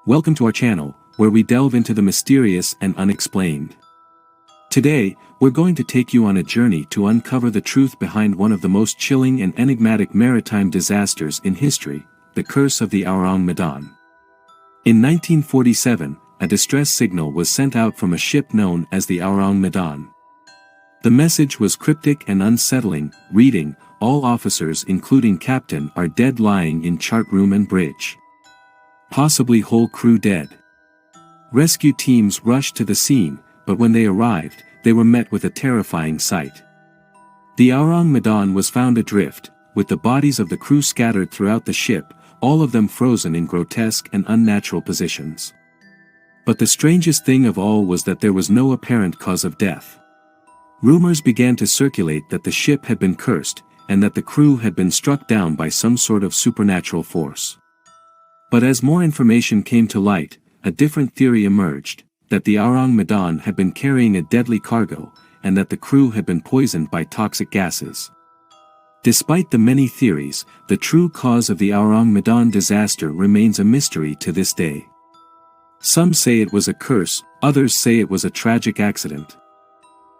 Welcome to our channel, where we delve into the mysterious and unexplained. Today, we're going to take you on a journey to uncover the truth behind one of the most chilling and enigmatic maritime disasters in history, the curse of the Ourang Medan. In 1947, a distress signal was sent out from a ship known as the Ourang Medan. The message was cryptic and unsettling, reading, "All officers including captain are dead lying in chart room and bridge. Possibly whole crew dead." Rescue teams rushed to the scene, but when they arrived, they were met with a terrifying sight. The Ourang Medan was found adrift, with the bodies of the crew scattered throughout the ship, all of them frozen in grotesque and unnatural positions. But the strangest thing of all was that there was no apparent cause of death. Rumors began to circulate that the ship had been cursed, and that the crew had been struck down by some sort of supernatural force. But as more information came to light, a different theory emerged, that the Ourang Medan had been carrying a deadly cargo, and that the crew had been poisoned by toxic gases. Despite the many theories, the true cause of the Ourang Medan disaster remains a mystery to this day. Some say it was a curse, others say it was a tragic accident.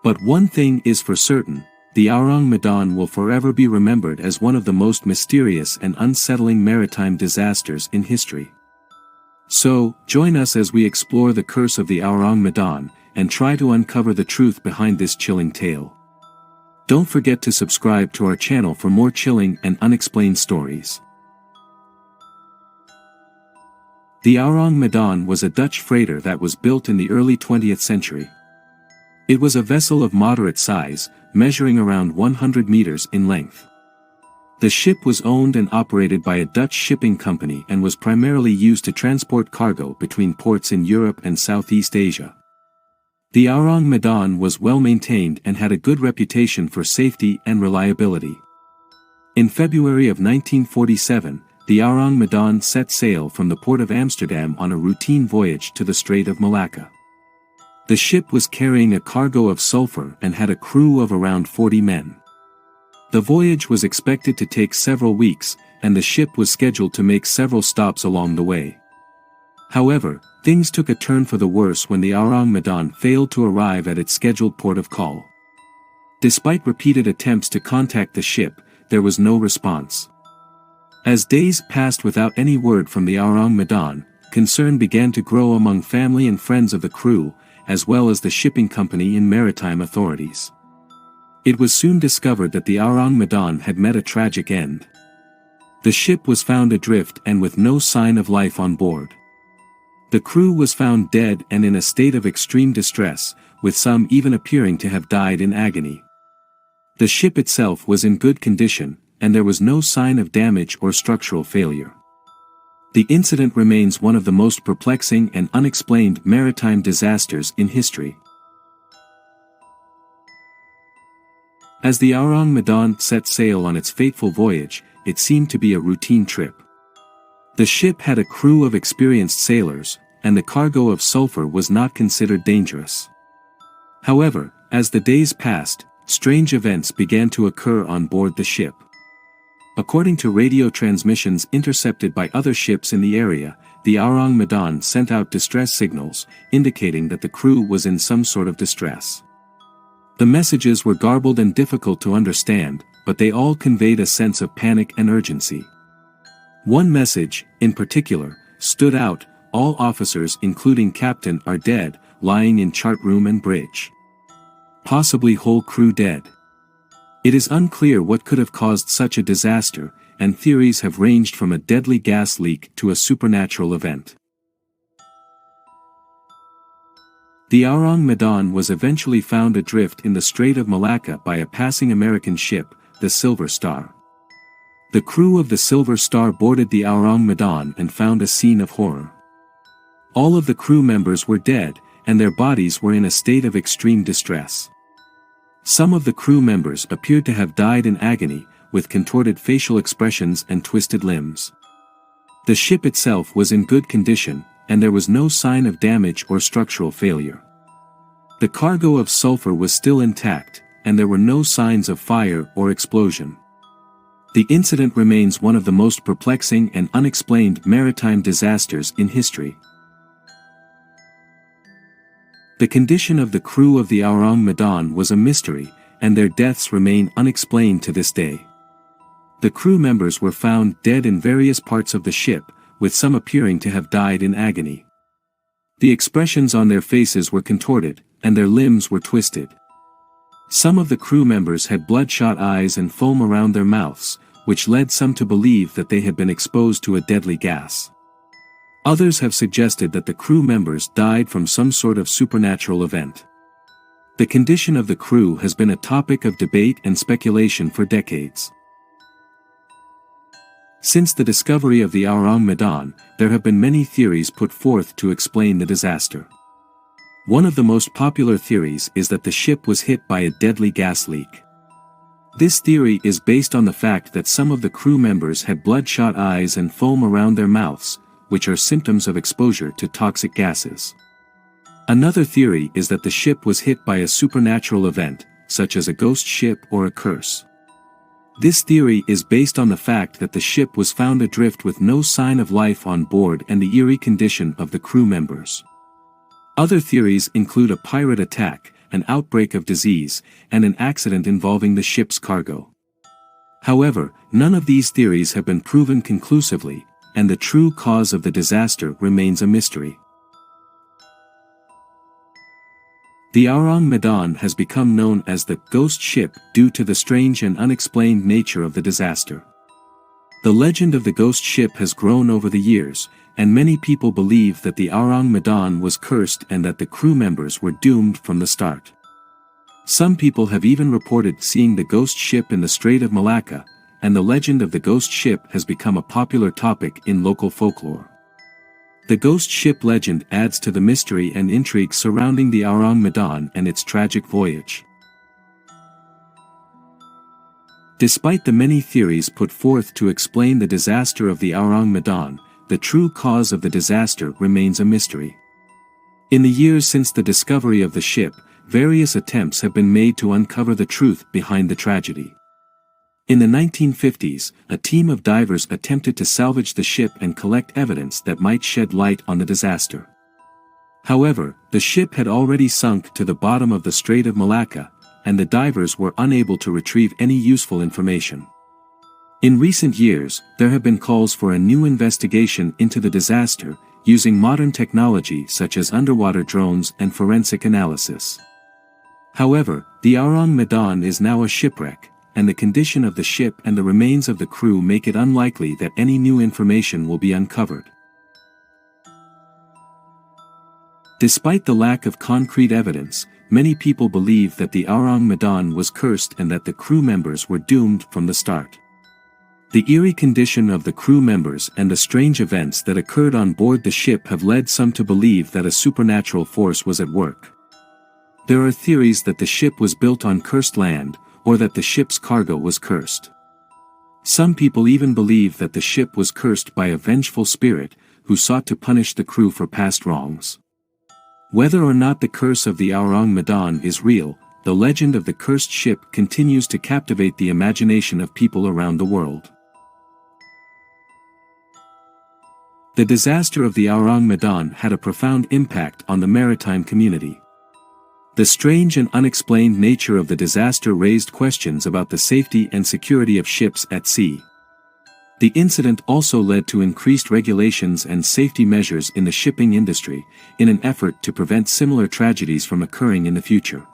But one thing is for certain, the Ourang Medan will forever be remembered as one of the most mysterious and unsettling maritime disasters in history. So, join us as we explore the curse of the Medan, and try to uncover the truth behind this chilling tale. Don't forget to subscribe to our channel for more chilling and unexplained stories. The Ourang Medan was a Dutch freighter that was built in the early 20th century. It was a vessel of moderate size, measuring around 100 meters in length. The ship was owned and operated by a Dutch shipping company and was primarily used to transport cargo between ports in Europe and Southeast Asia. The Ourang Medan was well maintained and had a good reputation for safety and reliability. In February of 1947, the Ourang Medan set sail from the port of Amsterdam on a routine voyage to the Strait of Malacca. The ship was carrying a cargo of sulfur and had a crew of around 40 men. The voyage was expected to take several weeks, and the ship was scheduled to make several stops along the way. However, things took a turn for the worse when the Ourang Medan failed to arrive at its scheduled port of call. Despite repeated attempts to contact the ship, there was no response. As days passed without any word from the Ourang Medan, concern began to grow among family and friends of the crew, as well as the shipping company and maritime authorities. It was soon discovered that the Ourang Medan had met a tragic end. The ship was found adrift and with no sign of life on board. The crew was found dead and in a state of extreme distress, with some even appearing to have died in agony. The ship itself was in good condition, and there was no sign of damage or structural failure. The incident remains one of the most perplexing and unexplained maritime disasters in history. As the Ourang Medan set sail on its fateful voyage, it seemed to be a routine trip. The ship had a crew of experienced sailors, and the cargo of sulfur was not considered dangerous. However, as the days passed, strange events began to occur on board the ship. According to radio transmissions intercepted by other ships in the area, the Ourang Medan sent out distress signals, indicating that the crew was in some sort of distress. The messages were garbled and difficult to understand, but they all conveyed a sense of panic and urgency. One message, in particular, stood out: "All officers including captain are dead, lying in chart room and bridge. Possibly whole crew dead." It is unclear what could have caused such a disaster, and theories have ranged from a deadly gas leak to a supernatural event. The Ourang Medan was eventually found adrift in the Strait of Malacca by a passing American ship, the Silver Star. The crew of the Silver Star boarded the Ourang Medan and found a scene of horror. All of the crew members were dead, and their bodies were in a state of extreme distress. Some of the crew members appeared to have died in agony, with contorted facial expressions and twisted limbs. The ship itself was in good condition, and there was no sign of damage or structural failure. The cargo of sulfur was still intact, and there were no signs of fire or explosion. The incident remains one of the most perplexing and unexplained maritime disasters in history. The condition of the crew of the Ourang Medan was a mystery, and their deaths remain unexplained to this day. The crew members were found dead in various parts of the ship, with some appearing to have died in agony. The expressions on their faces were contorted, and their limbs were twisted. Some of the crew members had bloodshot eyes and foam around their mouths, which led some to believe that they had been exposed to a deadly gas. Others have suggested that the crew members died from some sort of supernatural event. The condition of the crew has been a topic of debate and speculation for decades. Since the discovery of the Ourang Medan, there have been many theories put forth to explain the disaster. One of the most popular theories is that the ship was hit by a deadly gas leak. This theory is based on the fact that some of the crew members had bloodshot eyes and foam around their mouths, which are symptoms of exposure to toxic gases. Another theory is that the ship was hit by a supernatural event, such as a ghost ship or a curse. This theory is based on the fact that the ship was found adrift with no sign of life on board and the eerie condition of the crew members. Other theories include a pirate attack, an outbreak of disease, and an accident involving the ship's cargo. However, none of these theories have been proven conclusively, and the true cause of the disaster remains a mystery. The Ourang Medan has become known as the ghost ship due to the strange and unexplained nature of the disaster. The legend of the ghost ship has grown over the years, and many people believe that the Ourang Medan was cursed and that the crew members were doomed from the start. Some people have even reported seeing the ghost ship in the Strait of Malacca, and the legend of the ghost ship has become a popular topic in local folklore. The ghost ship legend adds to the mystery and intrigue surrounding the Ourang Medan and its tragic voyage. Despite the many theories put forth to explain the disaster of the Ourang Medan, the true cause of the disaster remains a mystery. In the years since the discovery of the ship, various attempts have been made to uncover the truth behind the tragedy. In the 1950s, a team of divers attempted to salvage the ship and collect evidence that might shed light on the disaster. However, the ship had already sunk to the bottom of the Strait of Malacca, and the divers were unable to retrieve any useful information. In recent years, there have been calls for a new investigation into the disaster, using modern technology such as underwater drones and forensic analysis. However, the Ourang Medan is now a shipwreck, and the condition of the ship and the remains of the crew make it unlikely that any new information will be uncovered. Despite the lack of concrete evidence, many people believe that the Ourang Medan was cursed and that the crew members were doomed from the start. The eerie condition of the crew members and the strange events that occurred on board the ship have led some to believe that a supernatural force was at work. There are theories that the ship was built on cursed land, or that the ship's cargo was cursed. Some people even believe that the ship was cursed by a vengeful spirit, who sought to punish the crew for past wrongs. Whether or not the curse of the Ourang Medan is real, the legend of the cursed ship continues to captivate the imagination of people around the world. The disaster of the Ourang Medan had a profound impact on the maritime community. The strange and unexplained nature of the disaster raised questions about the safety and security of ships at sea. The incident also led to increased regulations and safety measures in the shipping industry, in an effort to prevent similar tragedies from occurring in the future.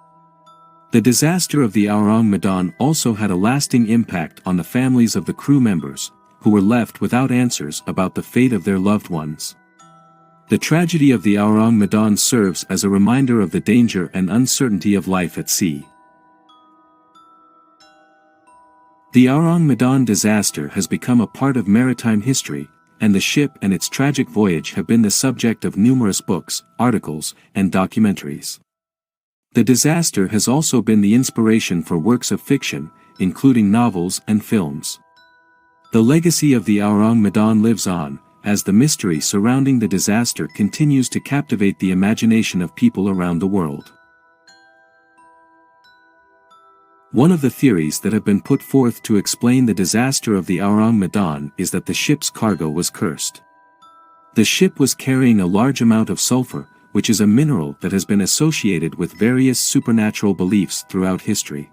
The disaster of the Ourang Medan also had a lasting impact on the families of the crew members, who were left without answers about the fate of their loved ones. The tragedy of the Ourang Medan serves as a reminder of the danger and uncertainty of life at sea. The Ourang Medan disaster has become a part of maritime history, and the ship and its tragic voyage have been the subject of numerous books, articles, and documentaries. The disaster has also been the inspiration for works of fiction, including novels and films. The legacy of the Ourang Medan lives on, as the mystery surrounding the disaster continues to captivate the imagination of people around the world. One of the theories that have been put forth to explain the disaster of the Ourang Medan is that the ship's cargo was cursed. The ship was carrying a large amount of sulfur, which is a mineral that has been associated with various supernatural beliefs throughout history.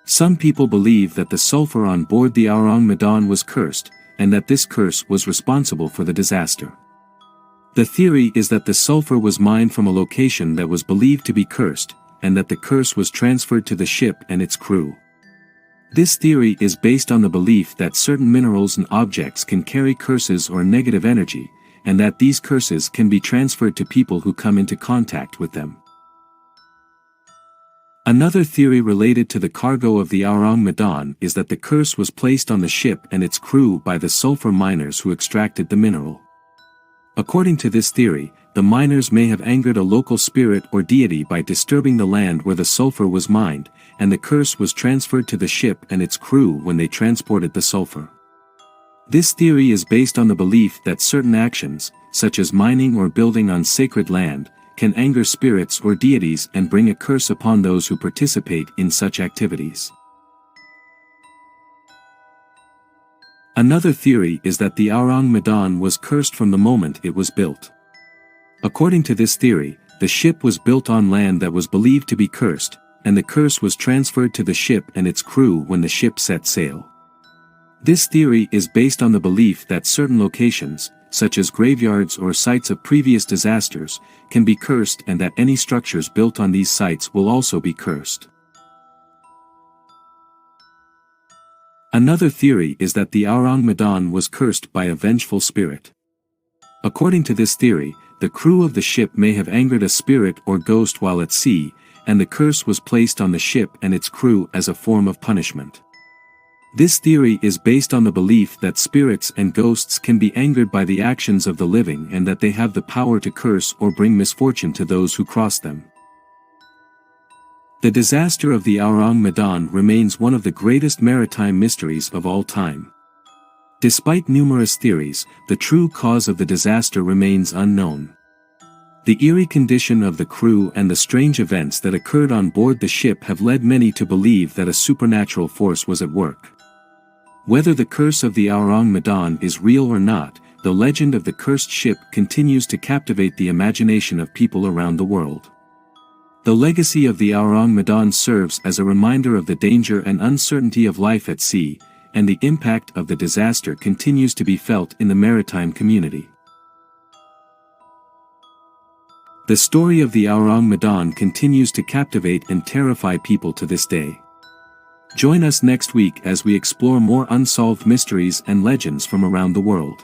Some people believe that the sulfur on board the Ourang Medan was cursed, and that this curse was responsible for the disaster. The theory is that the sulfur was mined from a location that was believed to be cursed, and that the curse was transferred to the ship and its crew. This theory is based on the belief that certain minerals and objects can carry curses or negative energy, and that these curses can be transferred to people who come into contact with them. Another theory related to the cargo of the Ourang Medan is that the curse was placed on the ship and its crew by the sulfur miners who extracted the mineral. According to this theory, the miners may have angered a local spirit or deity by disturbing the land where the sulfur was mined, and the curse was transferred to the ship and its crew when they transported the sulfur. This theory is based on the belief that certain actions, such as mining or building on sacred land, can anger spirits or deities and bring a curse upon those who participate in such activities. Another theory is that the Ourang Medan was cursed from the moment it was built. According to this theory, the ship was built on land that was believed to be cursed, and the curse was transferred to the ship and its crew when the ship set sail. This theory is based on the belief that certain locations, such as graveyards or sites of previous disasters, can be cursed and that any structures built on these sites will also be cursed. Another theory is that the Ourang Medan was cursed by a vengeful spirit. According to this theory, the crew of the ship may have angered a spirit or ghost while at sea, and the curse was placed on the ship and its crew as a form of punishment. This theory is based on the belief that spirits and ghosts can be angered by the actions of the living and that they have the power to curse or bring misfortune to those who cross them. The disaster of the Ourang Medan remains one of the greatest maritime mysteries of all time. Despite numerous theories, the true cause of the disaster remains unknown. The eerie condition of the crew and the strange events that occurred on board the ship have led many to believe that a supernatural force was at work. Whether the curse of the Ourang Medan is real or not, the legend of the cursed ship continues to captivate the imagination of people around the world. The legacy of the Ourang Medan serves as a reminder of the danger and uncertainty of life at sea, and the impact of the disaster continues to be felt in the maritime community. The story of the Ourang Medan continues to captivate and terrify people to this day. Join us next week as we explore more unsolved mysteries and legends from around the world.